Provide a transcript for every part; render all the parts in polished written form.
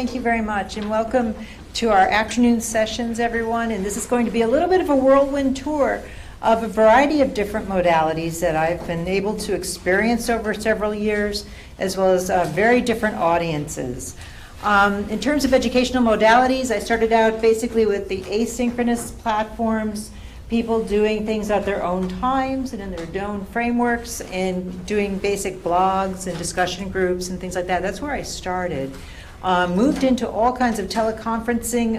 Thank you very much, and welcome to our afternoon sessions, everyone. And this is going to be a little bit of a whirlwind tour of a variety of different modalities that I've been able to experience over several years, as well as very different audiences. In terms of educational modalities, I started out basically with the asynchronous platforms, people doing things at their own times and in their own frameworks, and doing basic blogs and discussion groups and things like that. That's where I started. Moved into all kinds of teleconferencing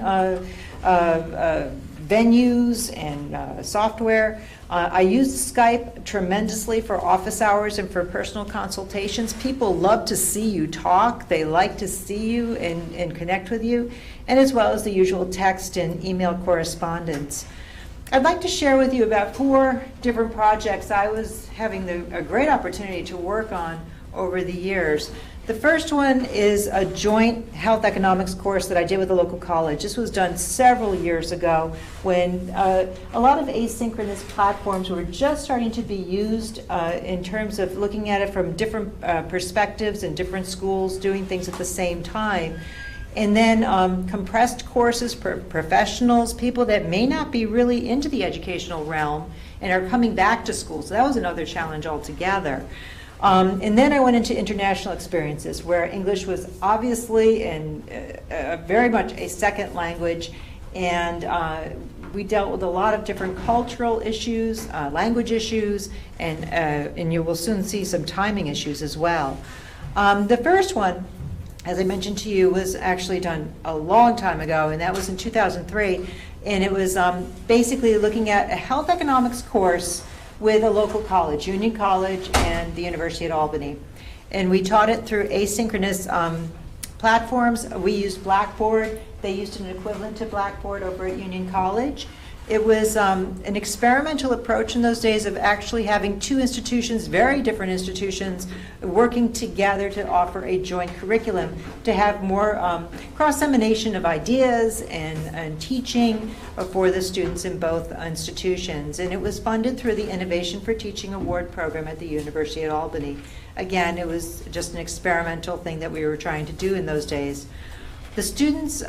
venues and software. I used Skype tremendously for office hours and for personal consultations. People love to see you talk. They like to see you and connect with you, and as well as the usual text and email correspondence. I'd like to share with you about 4 different projects I was having a great opportunity to work on over the years. The first one is a joint health economics course that I did with a local college. This was done several years ago when a lot of asynchronous platforms were just starting to be used in terms of looking at it from different perspectives and different schools doing things at the same time. And then compressed courses for professionals, people that may not be really into the educational realm and are coming back to school. So that was another challenge altogether. And then I went into international experiences where English was obviously and very much a second language, and we dealt with a lot of different cultural issues, language issues, and you will soon see some timing issues as well. The first one, as I mentioned to you, was actually done a long time ago, and that was in 2003, and it was basically looking at a health economics course with a local college, Union College and the University at Albany. And we taught it through asynchronous platforms. We used Blackboard. They used an equivalent to Blackboard over at Union College. It was an experimental approach in those days of actually having 2 institutions, very different institutions, working together to offer a joint curriculum, to have more cross-semination of ideas and teaching for the students in both institutions. And it was funded through the Innovation for Teaching Award program at the University at Albany. Again, it was just an experimental thing that we were trying to do in those days. The students,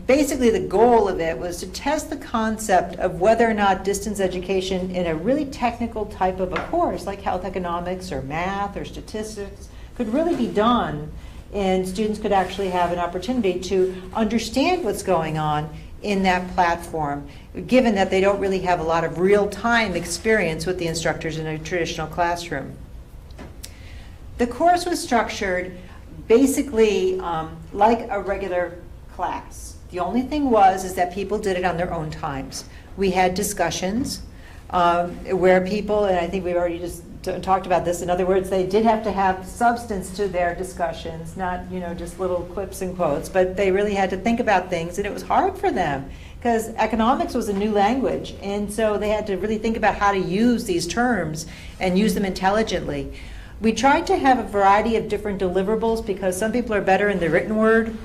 basically the goal of it was to test the concept of whether or not distance education in a really technical type of a course like health economics or math or statistics could really be done, and students could actually have an opportunity to understand what's going on in that platform, given that they don't really have a lot of real-time experience with the instructors in a traditional classroom. The course was structured basically like a regular class. The only thing is that people did it on their own times. We had discussions where people, and I think we've already just talked about this, in other words, they did have to have substance to their discussions, not just little quips and quotes, but they really had to think about things, and it was hard for them because economics was a new language, and so they had to really think about how to use these terms and use them intelligently. We tried to have a variety of different deliverables because some people are better in the written word.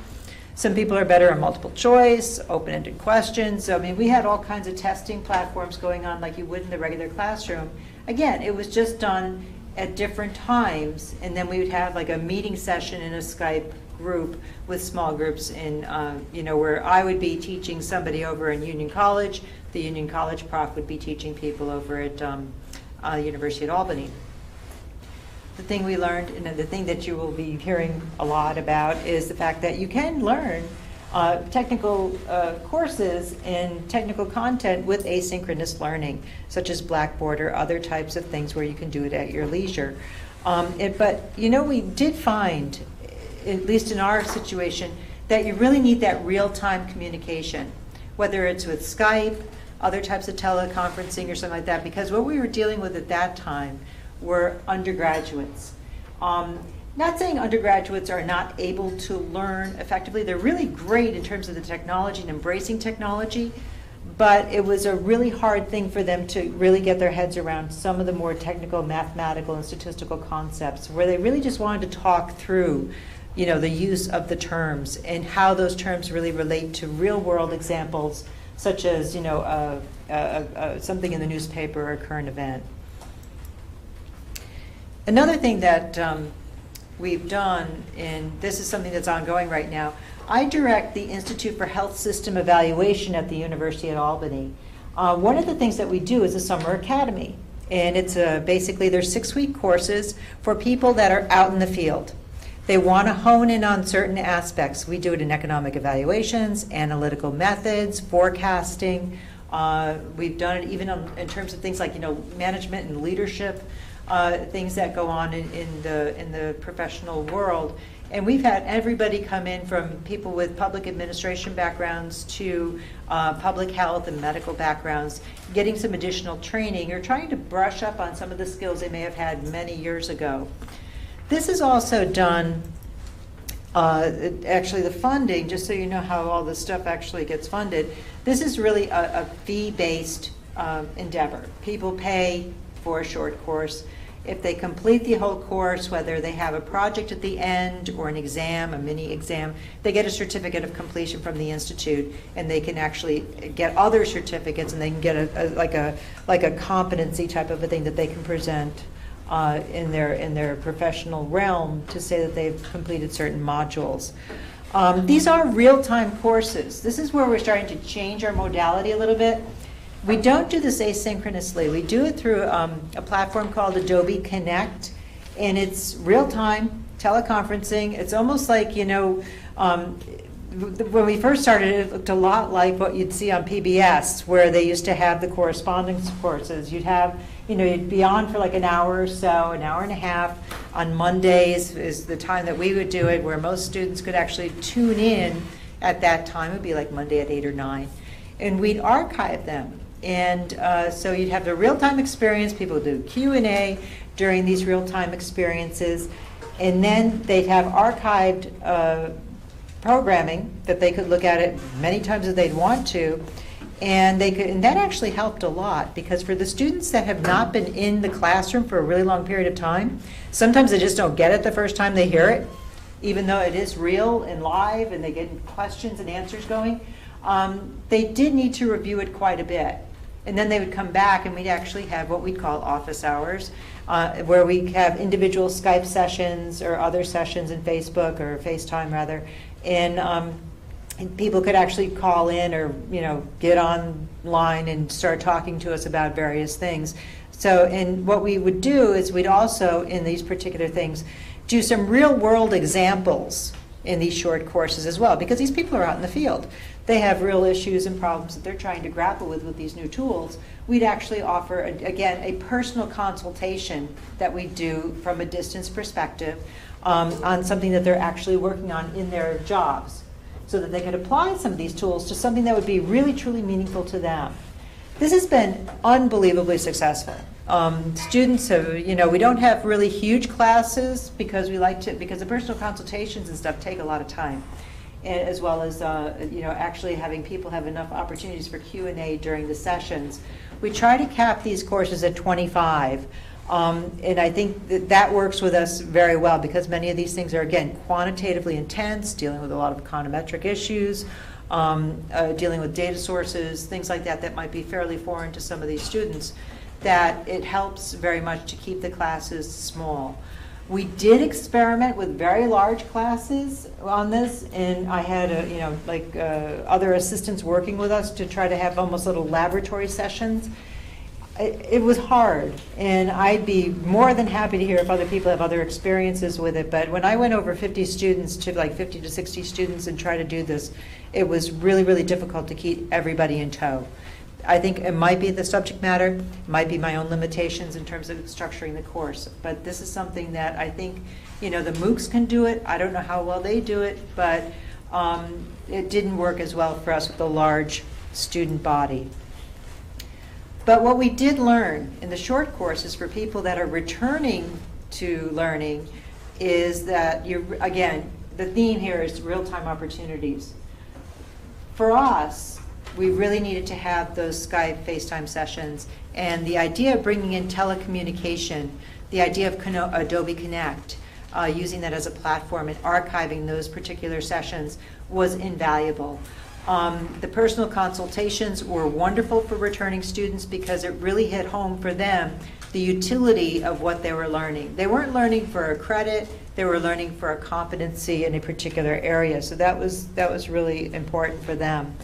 Some people are better on multiple choice, open-ended questions. So, I mean, we had all kinds of testing platforms going on like you would in the regular classroom. Again, it was just done at different times, and then we would have like a meeting session in a Skype group with small groups in, where I would be teaching somebody over in Union College. The Union College prof would be teaching people over at University at Albany. The thing we learned, and the thing that you will be hearing a lot about, is the fact that you can learn technical courses and technical content with asynchronous learning, such as Blackboard or other types of things where you can do it at your leisure. But we did find, at least in our situation, that you really need that real-time communication, whether it's with Skype, other types of teleconferencing or something like that, because what we were dealing with at that time were undergraduates. Not saying undergraduates are not able to learn effectively. They're really great in terms of the technology and embracing technology, but it was a really hard thing for them to really get their heads around some of the more technical mathematical and statistical concepts, where they really just wanted to talk through the use of the terms and how those terms really relate to real world examples, such as something in the newspaper or a current event. Another thing that we've done, and this is something that's ongoing right now, I direct the Institute for Health System Evaluation at the University at Albany. One of the things that we do is a summer academy, and it's basically there's 6-week courses for people that are out in the field. They want to hone in on certain aspects. We do it in economic evaluations, analytical methods, forecasting. We've done it even in terms of things like, you know, management and leadership, things that go on in the professional world. And we've had everybody come in, from people with public administration backgrounds to public health and medical backgrounds, getting some additional training or trying to brush up on some of the skills they may have had many years ago. This is also done, actually the funding, just so you know how all this stuff actually gets funded, this is really a fee-based endeavor. People pay for a short course. If they complete the whole course, whether they have a project at the end or an exam, a mini exam, they get a certificate of completion from the Institute, and they can actually get other certificates, and they can get like a competency type of a thing that they can present in their professional realm to say that they've completed certain modules. These are real-time courses. This is where we're starting to change our modality a little bit. We don't do this asynchronously. We do it through a platform called Adobe Connect, and it's real-time teleconferencing. It's almost like, you know, when we first started, it looked a lot like what you'd see on PBS, where they used to have the correspondence courses. You'd have, you know, you'd be on for like an hour or so, an hour and a half. On Mondays is the time that we would do it, where most students could actually tune in at that time. It would be like Monday at 8 or 9. And we'd archive them. And so you'd have the real-time experience. People do Q&A during these real-time experiences. And then they'd have archived programming that they could look at it many times as they'd want to. And that actually helped a lot, because for the students that have not been in the classroom for a really long period of time, sometimes they just don't get it the first time they hear it, even though it is real and live and they get questions and answers going. They did need to review it quite a bit. And then they would come back, and we'd actually have what we call office hours, where we have individual Skype sessions or other sessions in Facebook or FaceTime rather, and people could actually call in or, you know, get online and start talking to us about various things. So, and what we would do is we'd also, in these particular things, do some real world examples in these short courses as well, because these people are out in the field. They have real issues and problems that they're trying to grapple with these new tools. We'd actually offer, again, a personal consultation that we do from a distance perspective on something that they're actually working on in their jobs, so that they could apply some of these tools to something that would be really, truly meaningful to them. This has been unbelievably successful. Students have, you know, we don't have really huge classes because because the personal consultations and stuff take a lot of time, as well as, you know, actually having people have enough opportunities for Q&A during the sessions. We try to cap these courses at 25. And I think that works with us very well, because many of these things are, again, quantitatively intense, dealing with a lot of econometric issues, dealing with data sources, things like that might be fairly foreign to some of these students, that it helps very much to keep the classes small. We did experiment with very large classes on this, and I had, you know, like other assistants working with us to try to have almost little laboratory sessions. It was hard, and I'd be more than happy to hear if other people have other experiences with it, but when I went over 50 students to like 50 to 60 students and try to do this, it was really, really difficult to keep everybody in tow. I think it might be the subject matter, it might be my own limitations in terms of structuring the course, but this is something that I think, you know, the MOOCs can do it. I don't know how well they do it, but it didn't work as well for us with a large student body. But what we did learn in the short courses for people that are returning to learning is that, again, the theme here is real-time opportunities. For us, we really needed to have those Skype, FaceTime sessions, and the idea of bringing in telecommunication, the idea of Adobe Connect, using that as a platform and archiving those particular sessions was invaluable. The personal consultations were wonderful for returning students because it really hit home for them the utility of what they were learning. They weren't learning for a credit, they were learning for a competency in a particular area. So that was really important for them.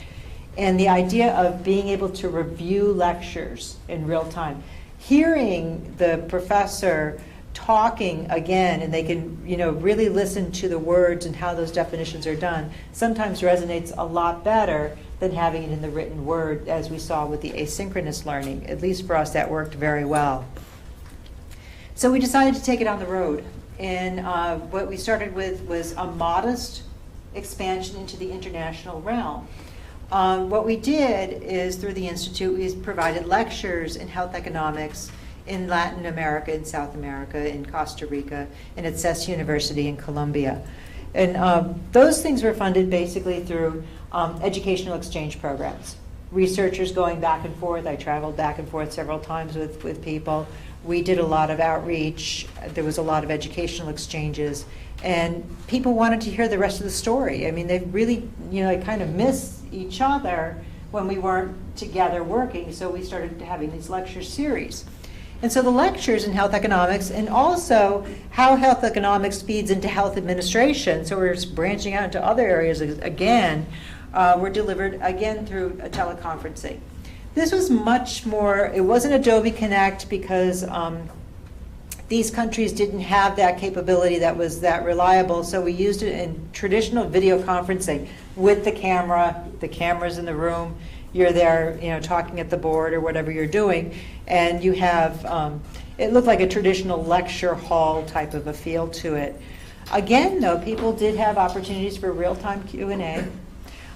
And the idea of being able to review lectures in real time, hearing the professor talking again, and they can, really listen to the words and how those definitions are done, sometimes resonates a lot better than having it in the written word, as we saw with the asynchronous learning. At least for us, that worked very well. So we decided to take it on the road. And what we started with was a modest expansion into the international realm. What we did is, through the Institute, we provided lectures in health economics in Latin America, in South America, in Costa Rica, and at CES University in Colombia. And those things were funded basically through educational exchange programs. Researchers going back and forth. I traveled back and forth several times with people. We did a lot of outreach. There was a lot of educational exchanges. And people wanted to hear the rest of the story. I mean, they really, kind of missed each other when we weren't together working. So we started having these lecture series. And so the lectures in health economics, and also how health economics feeds into health administration, so we're branching out into other areas again, were delivered again through a teleconferencing. This was much more, it wasn't Adobe Connect because these countries didn't have that capability that was that reliable, so we used it in traditional video conferencing with the camera's in the room, you're there, talking at the board or whatever you're doing, and you have, it looked like a traditional lecture hall type of a feel to it. Again, though, people did have opportunities for real-time Q&A.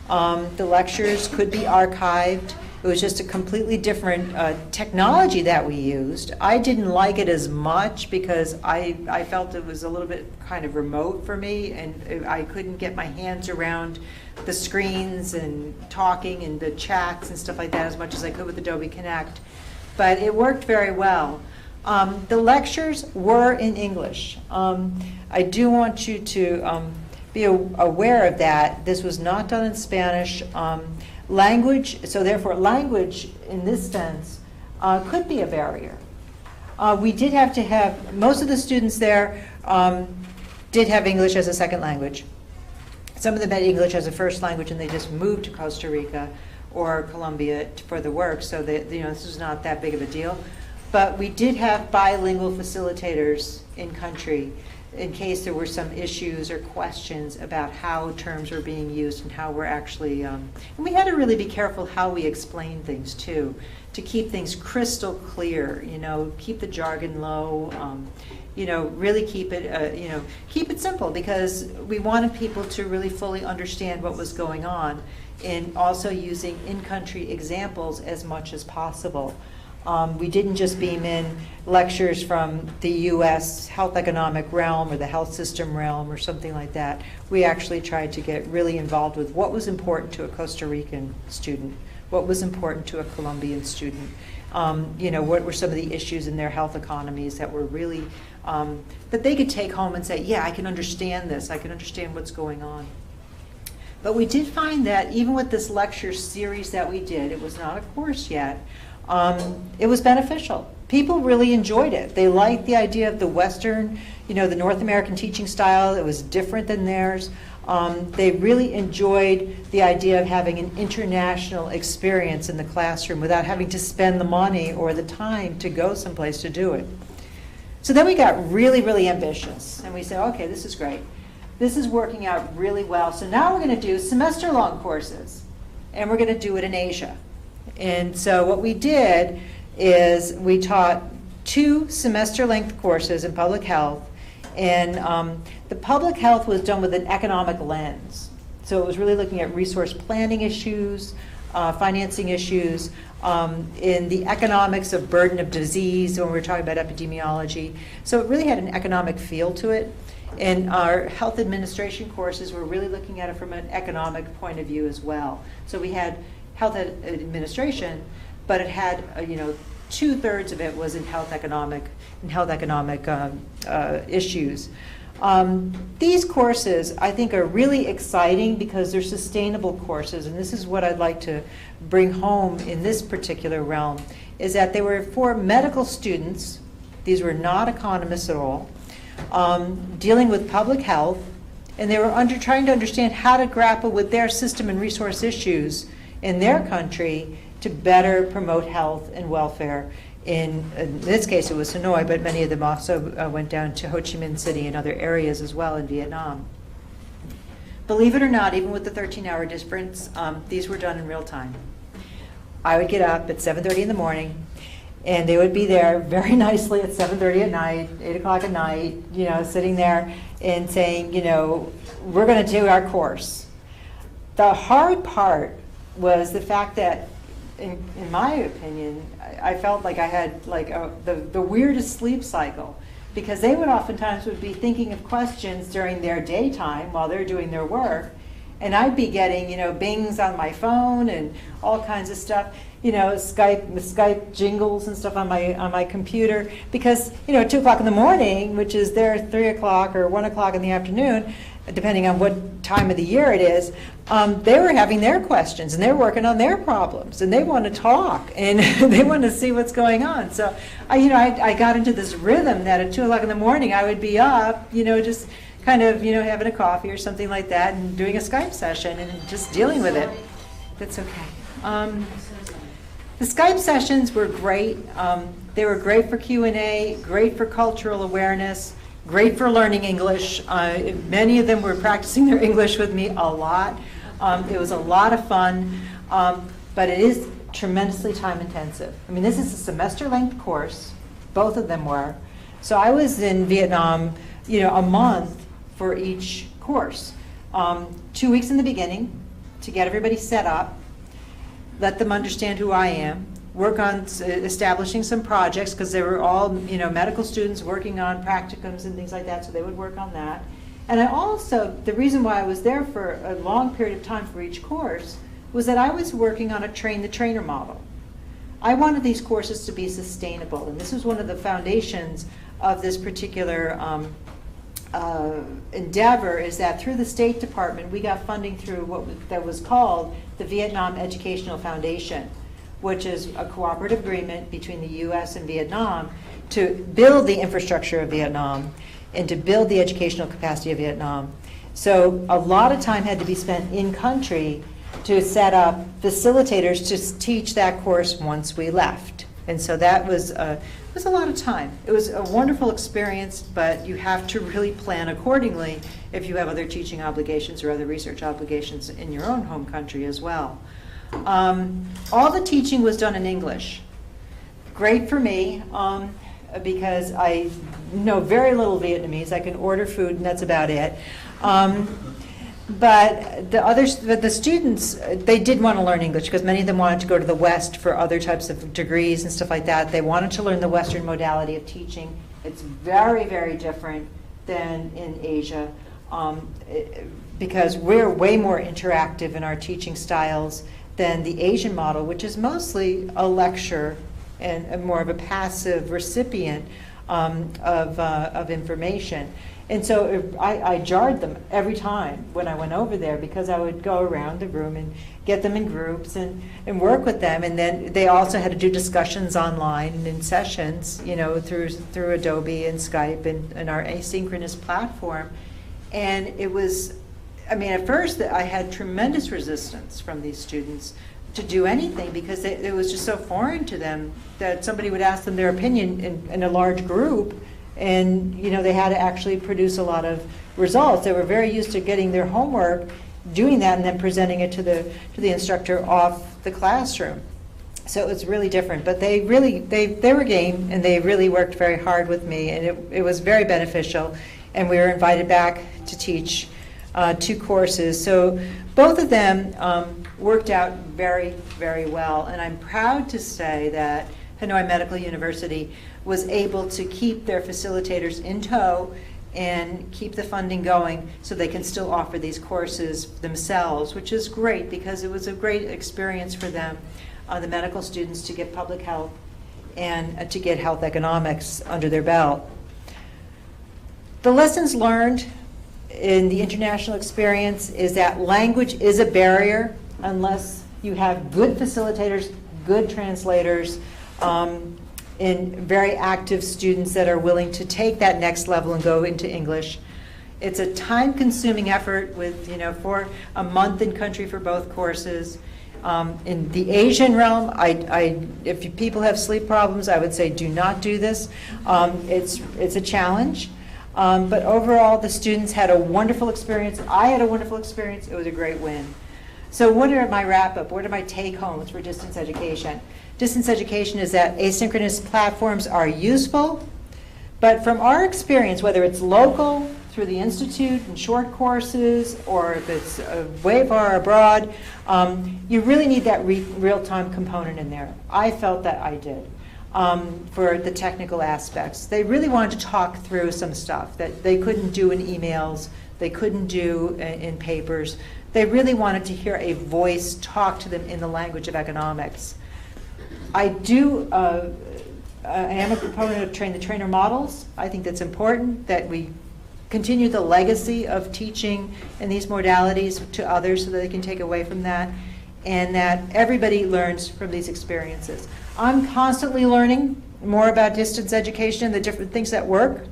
The lectures could be archived. It was just a completely different technology that we used. I didn't like it as much because I felt it was a little bit kind of remote for me, and I couldn't get my hands around the screens and talking and the chats and stuff like that as much as I could with Adobe Connect. But it worked very well. The lectures were in English. I do want you to be aware of that. This was not done in Spanish. Language, so therefore language in this sense could be a barrier. We did have to have, most of the students there did have English as a second language. Some of them had English as a first language and they just moved to Costa Rica or Colombia for the work, so that, this was not that big of a deal. But we did have bilingual facilitators in country in case there were some issues or questions about how terms were being used and how we're actually, and we had to really be careful how we explain things too, to keep things crystal clear, keep the jargon low, really keep it simple, because we wanted people to really fully understand what was going on, and also using in-country examples as much as possible. We didn't just beam in lectures from the U.S. health economic realm or the health system realm or something like that. We actually tried to get really involved with what was important to a Costa Rican student, what was important to a Colombian student, what were some of the issues in their health economies that were really, that they could take home and say, yeah, I can understand this, I can understand what's going on. But we did find that even with this lecture series that we did, it was not a course yet, it was beneficial. People really enjoyed it. They liked the idea of the Western, the North American teaching style. It was different than theirs. They really enjoyed the idea of having an international experience in the classroom without having to spend the money or the time to go someplace to do it. So then we got really, really ambitious. And we said, okay, this is great. This is working out really well. So now we're going to do semester-long courses. And we're going to do it in Asia. And so what we did is we taught 2 semester-length courses in public health, and the public health was done with an economic lens. So it was really looking at resource planning issues, financing issues, in the economics of burden of disease when we were talking about epidemiology. So it really had an economic feel to it. And our health administration courses were really looking at it from an economic point of view as well. So we had health administration, but it had, 2/3 of it was in health economic issues. These courses, I think, are really exciting because they're sustainable courses, and this is what I'd like to bring home in this particular realm, is that they were for medical students. These were not economists at all, dealing with public health, and they were trying to understand how to grapple with their system and resource issues in their country to better promote health and welfare. In this case, it was Hanoi, but many of them also went down to Ho Chi Minh City and other areas as well in Vietnam. Believe it or not, even with the 13-hour difference, these were done in real time. I would get up at 7:30 in the morning, and they would be there very nicely at 7:30 at night, 8 o'clock at night, sitting there and saying, we're going to do our course. The hard part was the fact that, in my opinion, I felt like I had the weirdest sleep cycle, because they would oftentimes be thinking of questions during their daytime while they're doing their work, and I'd be getting bings on my phone and all kinds of stuff, Skype jingles and stuff on my computer, because at 2 o'clock in the morning, which is their 3 o'clock or 1 o'clock in the afternoon, depending on what time of the year it is, they were having their questions and they're working on their problems and they want to talk and they want to see what's going on. So I got into this rhythm that at 2 o'clock in the morning I would be up, just kind of having a coffee or something like that and doing a Skype session and just dealing with it. That's okay. The Skype sessions were great. They were great for Q&A, great for cultural awareness, great for learning English. Many of them were practicing their English with me a lot. It was a lot of fun, but it is tremendously time intensive. I mean, this is a semester length course, both of them were. So I was in Vietnam, a month for each course. 2 weeks in the beginning to get everybody set up, let them understand who I am, work on establishing some projects, because they were all medical students working on practicums and things like that, so they would work on that. And I also, the reason why I was there for a long period of time for each course was that I was working on a train-the-trainer model. I wanted these courses to be sustainable, and this was one of the foundations of this particular endeavor, is that through the State Department we got funding through that was called the Vietnam Educational Foundation, which is a cooperative agreement between the U.S. and Vietnam to build the infrastructure of Vietnam and to build the educational capacity of Vietnam. So a lot of time had to be spent in country to set up facilitators to teach that course once we left. And so that was a lot of time. It was a wonderful experience, but you have to really plan accordingly if you have other teaching obligations or other research obligations in your own home country as well. All the teaching was done in English. Great for me, because I know very little Vietnamese. I can order food and that's about it. But the students, they did want to learn English because many of them wanted to go to the West for other types of degrees and stuff like that. They wanted to learn the Western modality of teaching. It's very, very different than in Asia, because we're way more interactive in our teaching styles than the Asian model, which is mostly a lecture and more of a passive recipient of information. And so I jarred them every time when I went over there, because I would go around the room and get them in groups and work with them. And then they also had to do discussions online and in sessions, through Adobe and Skype and our asynchronous platform. And it was, at first I had tremendous resistance from these students to do anything, because it was just so foreign to them that somebody would ask them their opinion in a large group, and they had to actually produce a lot of results. They were very used to getting their homework, doing that, and then presenting it to the instructor off the classroom. So it was really different. But they were game, and they really worked very hard with me, and it was very beneficial. And we were invited back to teach 2 courses. So both of them worked out very, very well. And I'm proud to say that Hanoi Medical University was able to keep their facilitators in tow and keep the funding going so they can still offer these courses themselves, which is great, because it was a great experience for them, the medical students, to get public health and to get health economics under their belt. The lessons learned in the international experience is that language is a barrier unless you have good facilitators, good translators, and very active students that are willing to take that next level and go into English. It's a time-consuming effort with, for a month in country for both courses. In the Asian realm, if people have sleep problems, I would say do not do this. It's a challenge. But overall, the students had a wonderful experience. I had a wonderful experience. It was a great win. So what are my wrap-up? What are my take-homes for distance education? Distance education is that asynchronous platforms are useful, but from our experience, whether it's local, through the Institute and short courses, or if it's way far abroad, you really need that real-time component in there. I felt that I did. For the technical aspects. They really wanted to talk through some stuff that they couldn't do in emails, they couldn't do in papers. They really wanted to hear a voice talk to them in the language of economics. I am a proponent of train-the-trainer models. I think that's important, that we continue the legacy of teaching in these modalities to others so that they can take away from that, and that everybody learns from these experiences. I'm constantly learning more about distance education and the different things that work.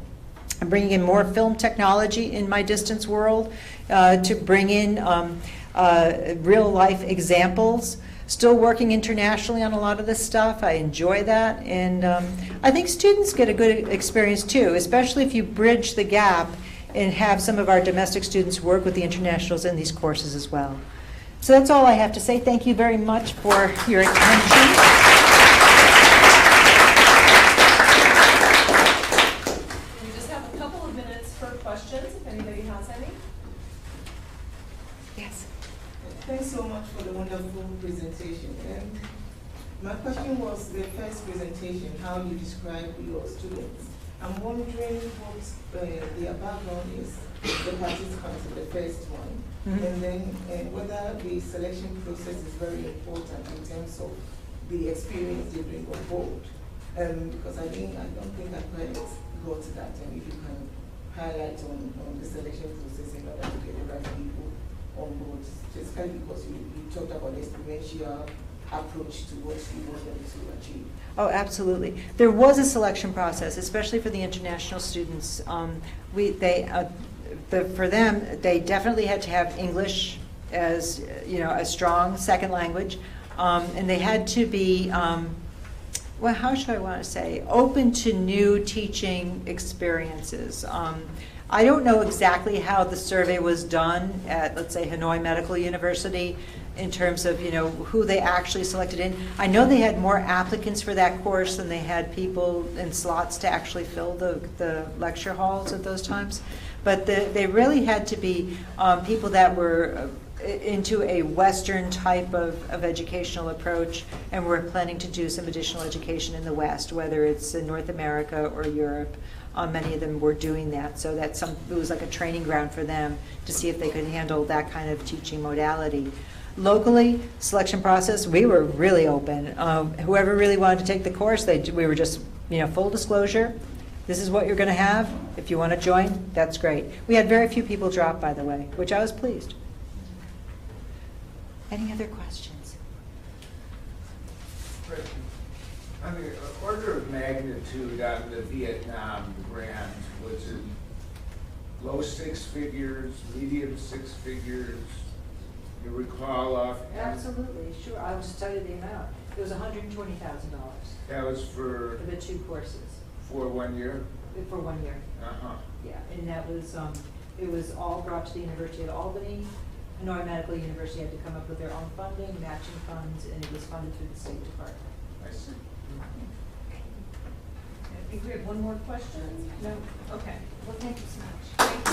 I'm bringing in more film technology in my distance world to bring in real-life examples. Still working internationally on a lot of this stuff. I enjoy that, and I think students get a good experience too, especially if you bridge the gap and have some of our domestic students work with the internationals in these courses as well. So that's all I have to say. Thank you very much for your attention. We just have a couple of minutes for questions, if anybody has any. Yes. Thanks so much for the wonderful presentation. And my question was the first presentation, how you describe your students. I'm wondering what their background is, the participants of the first one, and then whether the selection process is very important in terms of the experience they bring on board. Because I don't think I quite got to that, and if you can highlight on the selection process in order to get the right people on board, just because you talked about the experiential approach to what you want them to achieve. Oh, absolutely. There was a selection process, especially for the international students. For them, they definitely had to have English as a strong second language, and they had to be, well, how should I want to say, open to new teaching experiences. I don't know exactly how the survey was done at, let's say, Hanoi Medical University in terms of, who they actually selected in. I know they had more applicants for that course than they had people in slots to actually fill the lecture halls at those times. But they really had to be people that were into a Western type of educational approach, and were planning to do some additional education in the West, whether it's in North America or Europe. Many of them were doing that, so it was like a training ground for them to see if they could handle that kind of teaching modality. Locally, selection process, we were really open. Whoever really wanted to take the course, we were just, full disclosure. This is what you're going to have. If you want to join, that's great. We had very few people drop, by the way, which I was pleased. Any other questions? On the order of magnitude on the Vietnam grant, was it low six figures, medium six figures? You recall off? Absolutely, sure. I will just tell you the amount. It was $120,000. That was for the 2 courses. For 1 year? For 1 year. Uh-huh. Yeah, and that was, it was all brought to the University of Albany. Hanoi Medical University had to come up with their own funding, matching funds, and it was funded through the State Department. I see. I think we have one more question. No? Okay. Well, thank you so much. Thank you.